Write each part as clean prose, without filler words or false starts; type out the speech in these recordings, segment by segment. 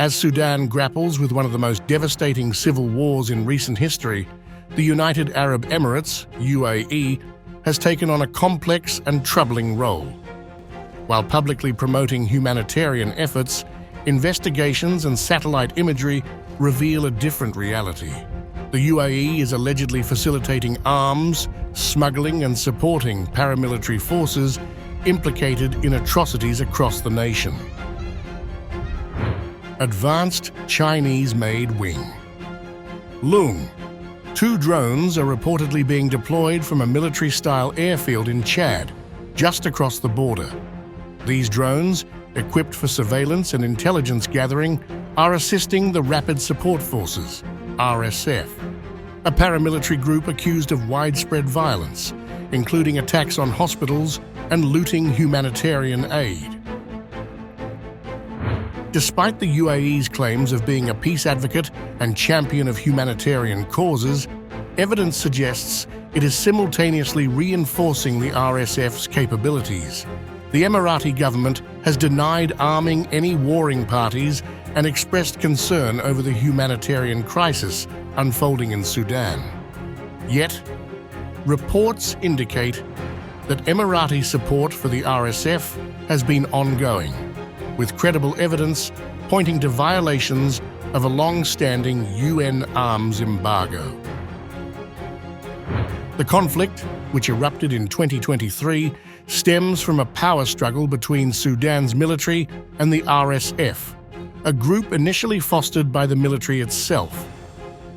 As Sudan grapples with one of the most devastating civil wars in recent history, the United Arab Emirates, UAE, has taken on a complex and troubling role. While publicly promoting humanitarian efforts, investigations and satellite imagery reveal a different reality. The UAE is allegedly facilitating arms, smuggling and supporting paramilitary forces implicated in atrocities across the nation. Advanced Chinese-made wing. Lung. 2 drones are reportedly being deployed from a military-style airfield in Chad, just across the border. These drones, equipped for surveillance and intelligence gathering, are assisting the Rapid Support Forces, R.S.F, a paramilitary group accused of widespread violence, including attacks on hospitals and looting humanitarian aid. Despite the UAE's claims of being a peace advocate and champion of humanitarian causes, evidence suggests it is simultaneously reinforcing the R.S.F's capabilities. The Emirati government has denied arming any warring parties and expressed concern over the humanitarian crisis unfolding in Sudan. Yet, reports indicate that Emirati support for the R.S.F has been ongoing, with credible evidence pointing to violations of a long-standing UN arms embargo. The conflict, which erupted in 2023, stems from a power struggle between Sudan's military and the R.S.F, a group initially fostered by the military itself.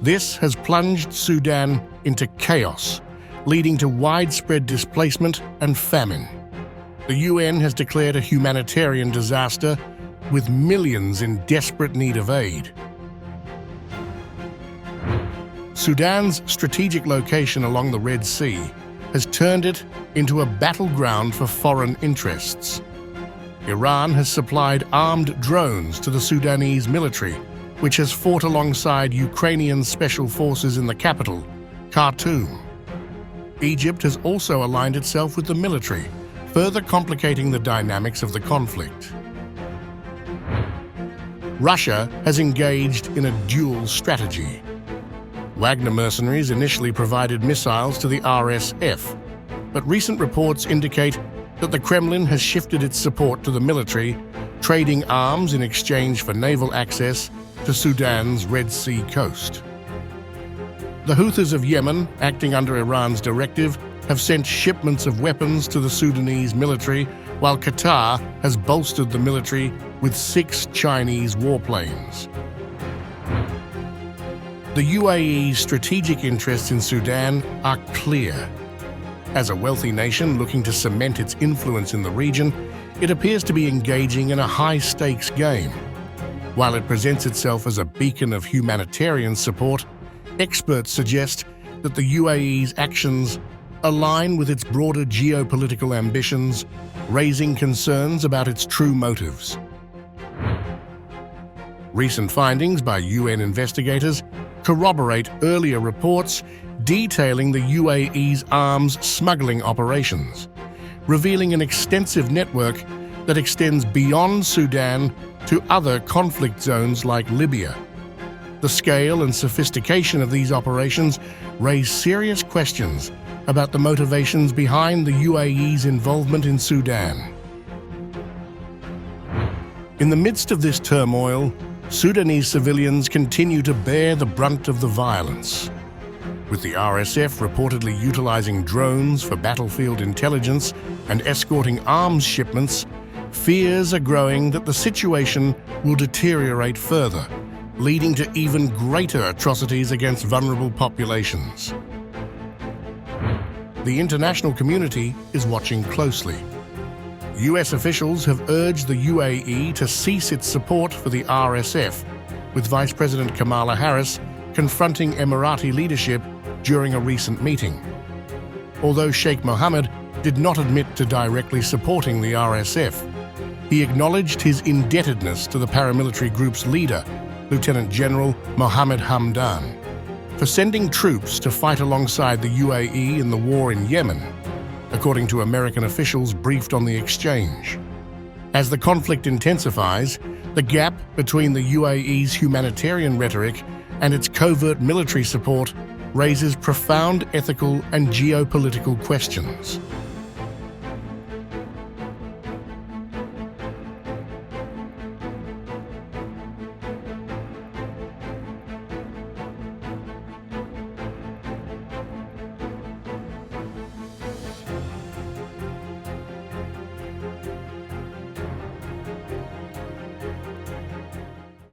This has plunged Sudan into chaos, leading to widespread displacement and famine. The UN has declared a humanitarian disaster with millions in desperate need of aid. Sudan's strategic location along the Red Sea has turned it into a battleground for foreign interests. Iran has supplied armed drones to the Sudanese military, which has fought alongside Ukrainian special forces in the capital, Khartoum. Egypt has also aligned itself with the military, further complicating the dynamics of the conflict. Russia has engaged in a dual strategy. Wagner mercenaries initially provided missiles to the R.S.F, but recent reports indicate that the Kremlin has shifted its support to the military, trading arms in exchange for naval access to Sudan's Red Sea coast. The Houthis of Yemen, acting under Iran's directive, have sent shipments of weapons to the Sudanese military, while Qatar has bolstered the military with 6 Chinese warplanes. The UAE's strategic interests in Sudan are clear. As a wealthy nation looking to cement its influence in the region, it appears to be engaging in a high-stakes game. While it presents itself as a beacon of humanitarian support, experts suggest that the UAE's actions align with its broader geopolitical ambitions, raising concerns about its true motives. Recent findings by UN investigators corroborate earlier reports detailing the UAE's arms smuggling operations, revealing an extensive network that extends beyond Sudan to other conflict zones like Libya. The scale and sophistication of these operations raise serious questions about the motivations behind the UAE's involvement in Sudan. In the midst of this turmoil, Sudanese civilians continue to bear the brunt of the violence. With the R.S.F reportedly utilizing drones for battlefield intelligence and escorting arms shipments, fears are growing that the situation will deteriorate further, leading to even greater atrocities against vulnerable populations. The international community is watching closely. US officials have urged the UAE to cease its support for the R.S.F, with Vice President Kamala Harris confronting Emirati leadership during a recent meeting. Although Sheikh Mohammed did not admit to directly supporting the R.S.F, he acknowledged his indebtedness to the paramilitary group's leader, Lieutenant General Mohammed Hamdan, for sending troops to fight alongside the UAE in the war in Yemen, according to American officials briefed on the exchange. As the conflict intensifies, The gap between the UAE's humanitarian rhetoric and its covert military support raises profound ethical and geopolitical questions.